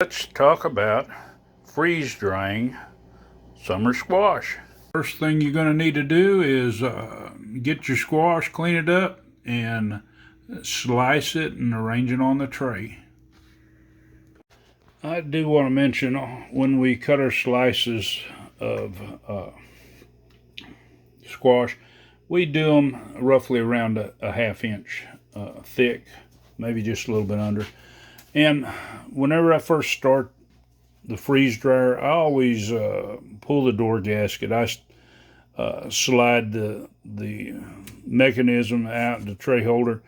Let's talk about freeze drying summer squash. First thing you're going to need to do is get your squash, clean it up, and slice it and arrange it on the tray. I do want to mention when we cut our slices of squash, we do them roughly around a ½ inch thick, maybe just a little bit under. And whenever I first start the freeze dryer, I always pull the door gasket. I slide the mechanism out, the tray holder,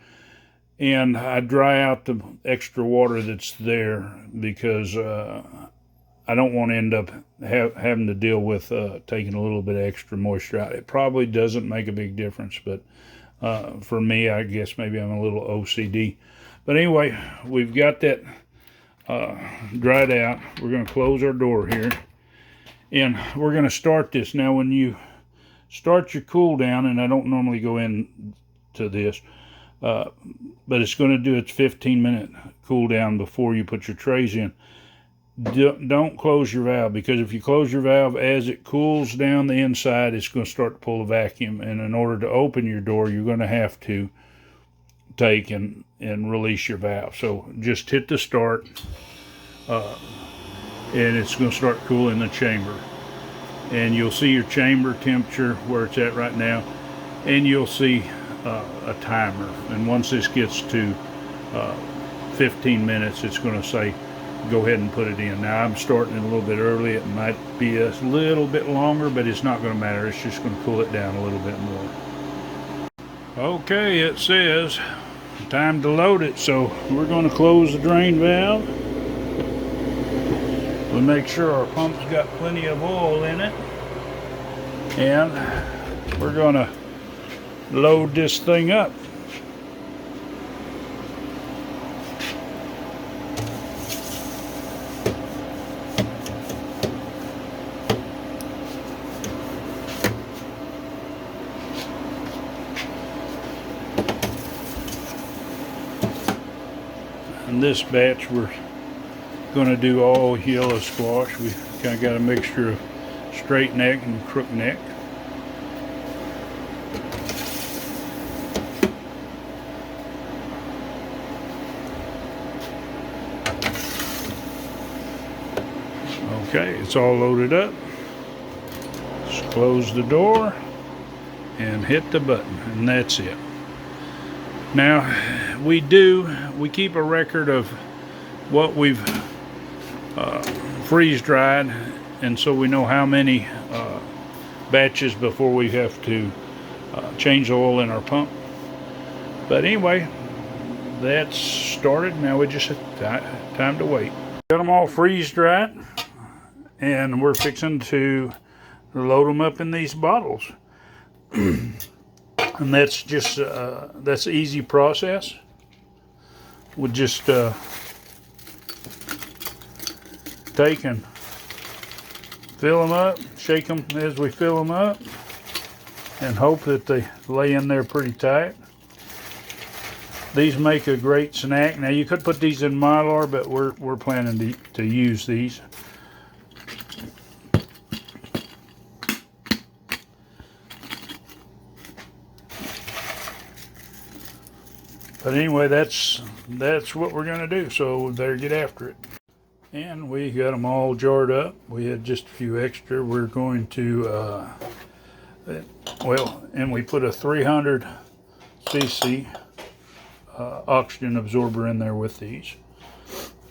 and I dry out the extra water that's there because I don't want to end up having to deal with taking a little bit of extra moisture out. It probably doesn't make a big difference, but for me, I guess maybe I'm a little OCD. But anyway, we've got that dried out. We're going to close our door here, and we're going to start this. Now, when you start your cool down, and I don't normally go into this, but it's going to do its 15-minute cool down before you put your trays in. Don't close your valve, because if you close your valve, as it cools down the inside, it's going to start to pull a vacuum. And in order to open your door, you're going to have to take and release your valve. So just hit the start, and it's going to start cooling the chamber. And you'll see your chamber temperature where it's at right now, and you'll see a timer. And once this gets to 15 minutes, it's going to say go ahead and put it in. Now I'm starting it a little bit early. It might be a little bit longer, but it's not going to matter. It's just going to cool it down a little bit more. Okay, it says time to load it, so we're going to close the drain valve. We'll make sure our pump's got plenty of oil in it, and we're going to load this thing up. In this batch, we're going to do all yellow squash. We kind of got a mixture of straight neck and crook neck. Okay, it's all loaded up. Just close the door and hit the button, and that's it. Now, we keep a record of what we've freeze dried, and so we know how many batches before we have to change the oil in our pump. But anyway, that's started. Now we just have time to wait. Got them all freeze dried, and we're fixing to load them up in these bottles. And that's just that's an easy process. We'll just take and fill them up, shake them as we fill them up, and hope that they lay in there pretty tight. These make a great snack. Now you could put these in Mylar, but we're planning to use these. But anyway, that's what we're going to do, so we better get after it. And we got them all jarred up. We had just a few extra. We're going to, and we put a 300 cc oxygen absorber in there with these.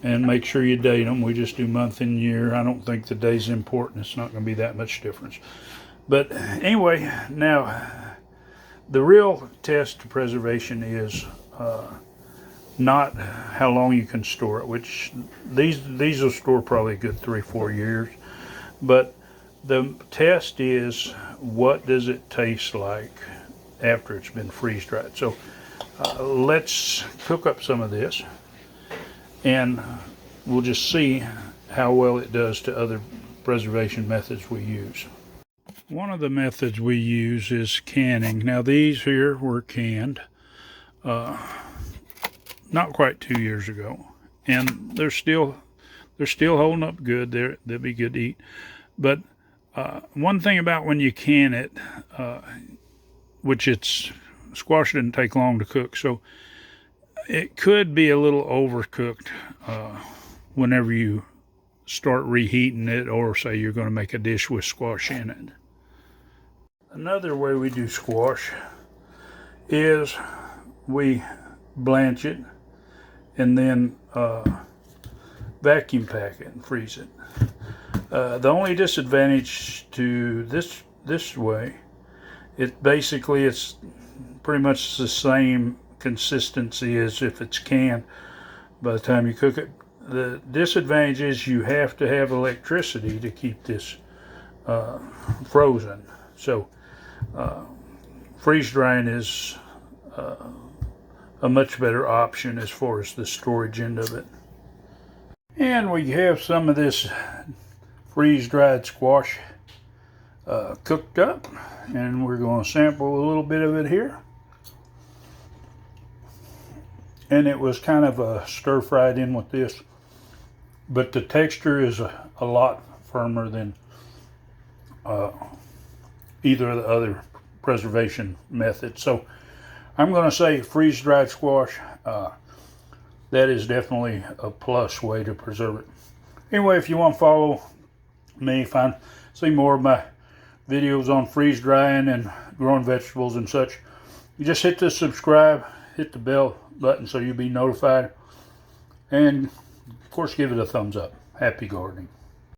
And make sure you date them. We just do month and year. I don't think the day's important. It's not going to be that much difference. But anyway, now the real test to preservation is not how long you can store it, which these will store probably a good 3-4 years. But the test is, what does it taste like after it's been freeze dried? So let's cook up some of this, and we'll just see how well it does to other preservation methods we use. One of the methods we use is canning. Now these here were canned not quite 2 years ago, and they're still they're still holding up good. They'll be good to eat. But one thing about when you can it, which it's squash didn't take long to cook, so it could be a little overcooked whenever you start reheating it, or say you're going to make a dish with squash in it. Another way we do squash is we blanch it and then vacuum pack it and freeze it. The only disadvantage to this way, it's pretty much the same consistency as if it's canned by the time you cook it. The disadvantage is you have to have electricity to keep this frozen. So freeze drying is a much better option as far as the storage end of it. And we have some of this freeze-dried squash cooked up, and we're going to sample a little bit of it here. And it was kind of stir-fried in with this, but the texture is a lot firmer than either of the other preservation methods. So I'm going to say freeze-dried squash, that is definitely a plus way to preserve it. Anyway, if you want to follow me, see more of my videos on freeze drying and growing vegetables and such, you just hit the subscribe, hit the bell button so you'll be notified, and of course give it a thumbs up. Happy gardening.